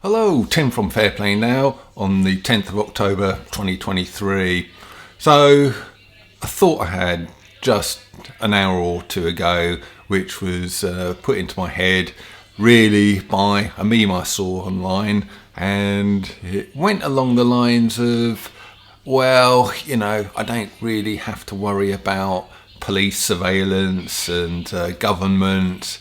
Hello, Tim from Fairplay Now on the 10th of October 2023. So, I thought I had just an hour or two ago, which was put into my head really by a meme I saw online, and it went along the lines of, well, I don't really have to worry about police surveillance and government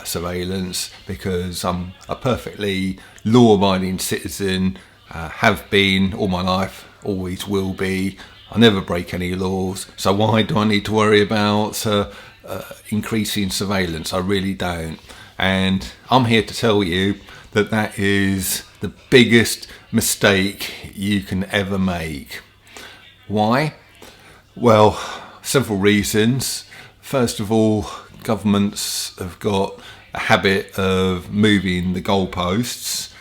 surveillance because I'm a perfectly law-abiding citizen, have been all my life, always will be. I never break any laws, so why do I need to worry about increasing surveillance? I really don't. And I'm here to tell you that that is the biggest mistake you can ever make. Why? Well, several reasons. First of all, governments have got a habit of moving the goalposts.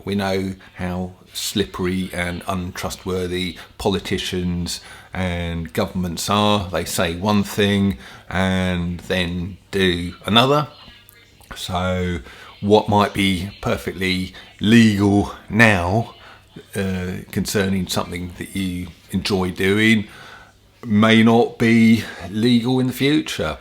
We know how slippery and untrustworthy politicians and governments are. They say one thing and then do another. So what might be perfectly legal now concerning something that you enjoy doing may not be legal in the future.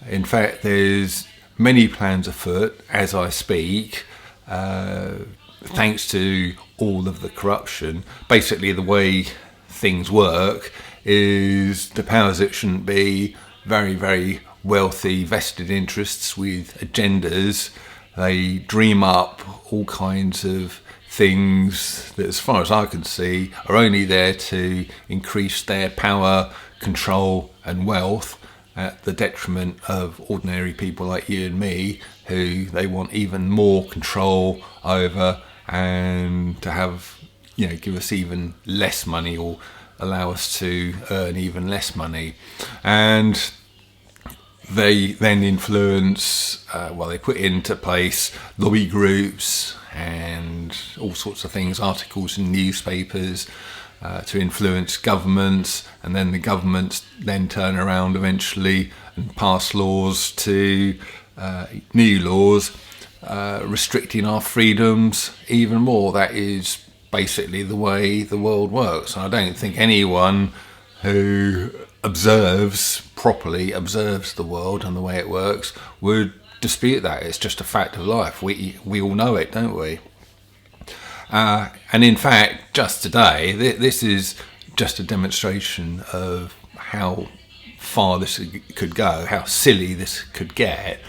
In fact, there's many plans afoot as I speak, thanks to all of the corruption. Basically, the way things work is the powers that shouldn't be, very, very wealthy vested interests with agendas. They dream up all kinds of things that, as far as I can see, are only there to increase their power, control and wealth at the detriment of ordinary people like you and me, who they want even more control over and to have, give us even less money or allow us to earn even less money. And they then influence, they put into place lobby groups and all sorts of things, articles in newspapers to influence governments, and then the governments then turn around eventually and pass laws to new laws restricting our freedoms even more. That is basically the way the world works. And I don't think anyone who properly observes the world and the way it works would dispute that. It's just a fact of life. We all know it, don't we? And in fact, just today, this is just a demonstration of how far this could go, how silly this could get.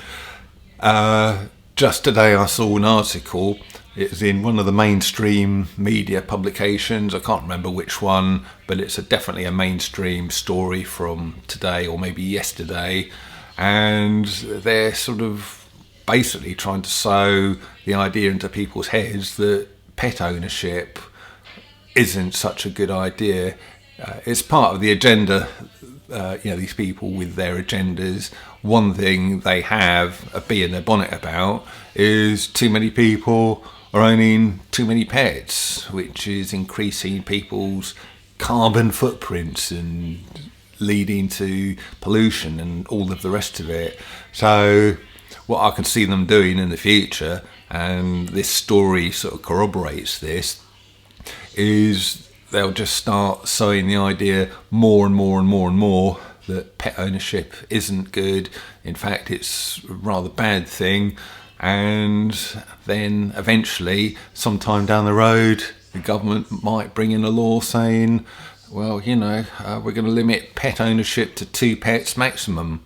Just today I saw an article. It was in one of the mainstream media publications. I can't remember which one, but it's definitely a mainstream story from today or maybe yesterday. And they're sort of basically trying to sow the idea into people's heads that pet ownership isn't such a good idea. It's part of the agenda. These people with their agendas, one thing they have a bee in their bonnet about is too many people are owning too many pets, which is increasing people's carbon footprints and leading to pollution and all of the rest of it. So what I can see them doing in the future, and this story sort of corroborates this, is they'll just start sowing the idea more and more and more and more that pet ownership isn't good. In fact, it's a rather bad thing. And then eventually, sometime down the road, the government might bring in a law saying, well, we're going to limit pet ownership to 2 pets maximum.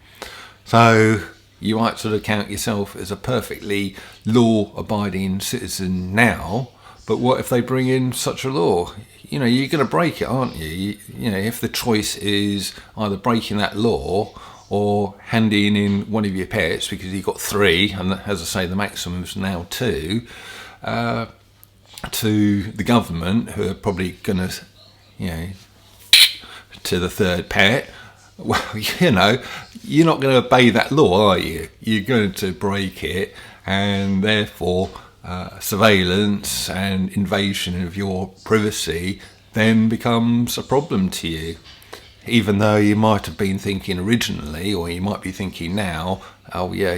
So you might sort of count yourself as a perfectly law-abiding citizen now, but what if they bring in such a law? You're going to break it, aren't you? If the choice is either breaking that law or handing in one of your pets, because you've got 3, and as I say, the maximum is now 2, to the government, who are probably going to, to the 3rd pet, well, you're not going to obey that law, are you? You're going to break it, and therefore surveillance and invasion of your privacy then becomes a problem to you. even though you might have been thinking originally, or you might be thinking now, oh yeah,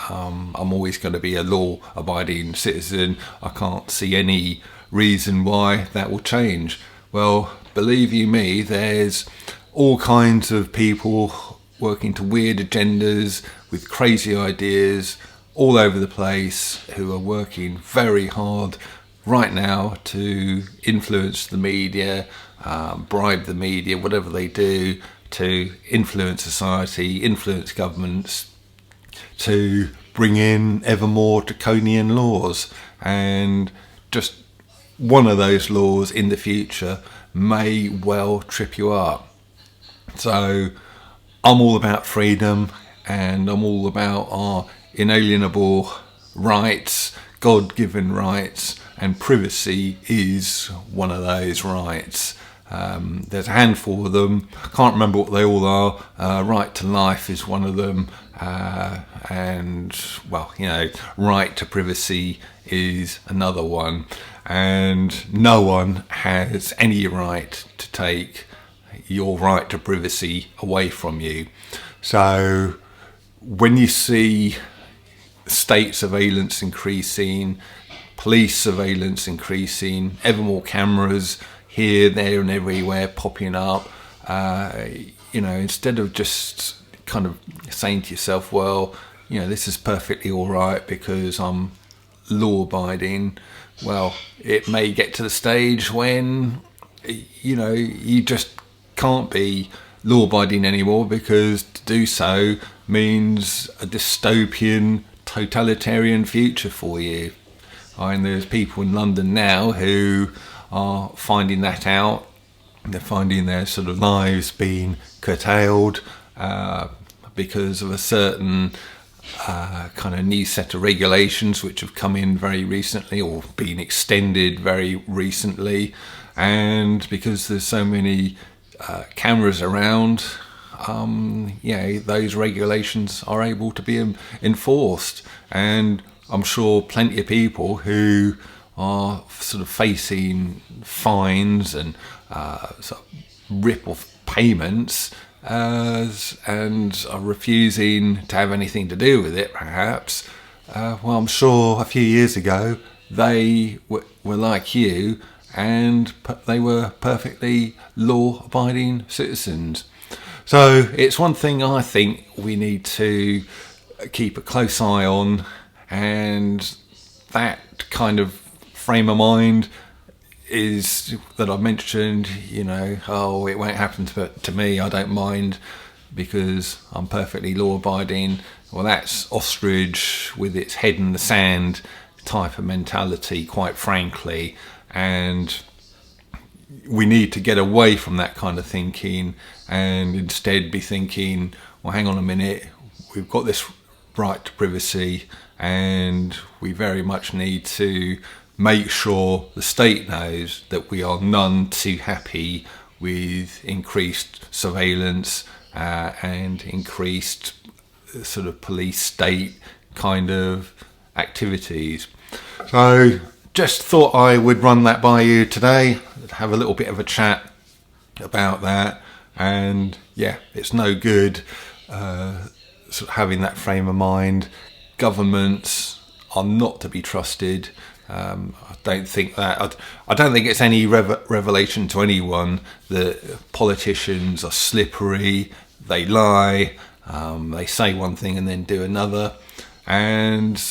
I'm always going to be a law-abiding citizen. I can't see any reason why that will change. Well, believe you me, there's all kinds of people working to weird agendas with crazy ideas all over the place who are working very hard right now to influence the media, bribe the media, whatever they do, to influence society, influence governments, to bring in ever more draconian laws. And just one of those laws in the future may well trip you up. So I'm all about freedom, and I'm all about our inalienable rights, God-given rights, and privacy is one of those rights. There's a handful of them. I can't remember what they all are. Right to life is one of them. And, well, right to privacy is another one. And no one has any right to take your right to privacy away from you. So when you see state surveillance increasing, police surveillance increasing, ever more cameras here, there and everywhere popping up, instead of just kind of saying to yourself, well, this is perfectly all right because I'm law abiding, well, it may get to the stage when you just can't be law abiding anymore, because to do so means a dystopian, totalitarian future for you. And there's people in London now who are finding that out. They're finding their sort of lives being curtailed because of a certain kind of new set of regulations which have come in very recently, or been extended very recently. And because there's so many cameras around, those regulations are able to be enforced. And I'm sure plenty of people who are sort of facing fines and sort of rip-off payments and are refusing to have anything to do with it, perhaps. I'm sure a few years ago they were like you, and they were perfectly law-abiding citizens. So it's one thing I think we need to keep a close eye on, and that kind of frame of mind is that I mentioned, it won't happen to me, I don't mind because I'm perfectly law-abiding. Well, that's ostrich with its head in the sand type of mentality, quite frankly. And we need to get away from that kind of thinking and instead be thinking, well, hang on a minute, we've got this right to privacy, and we very much need to make sure the state knows that we are none too happy with increased surveillance and increased sort of police state kind of activities. So just thought I would run that by you today, have a little bit of a chat about that. And yeah, it's no good sort of having that frame of mind. Governments are not to be trusted. I don't think it's any revelation to anyone that politicians are slippery. They lie. They say one thing and then do another. And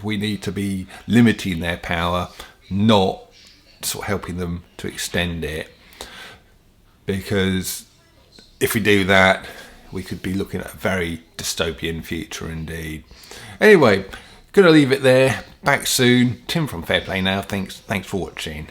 we need to be limiting their power, not sort of helping them to extend it. Because if we do that, we could be looking at a very dystopian future indeed. Anyway, gonna leave it there. Back soon. Tim from Fair Play Now. Thanks for watching.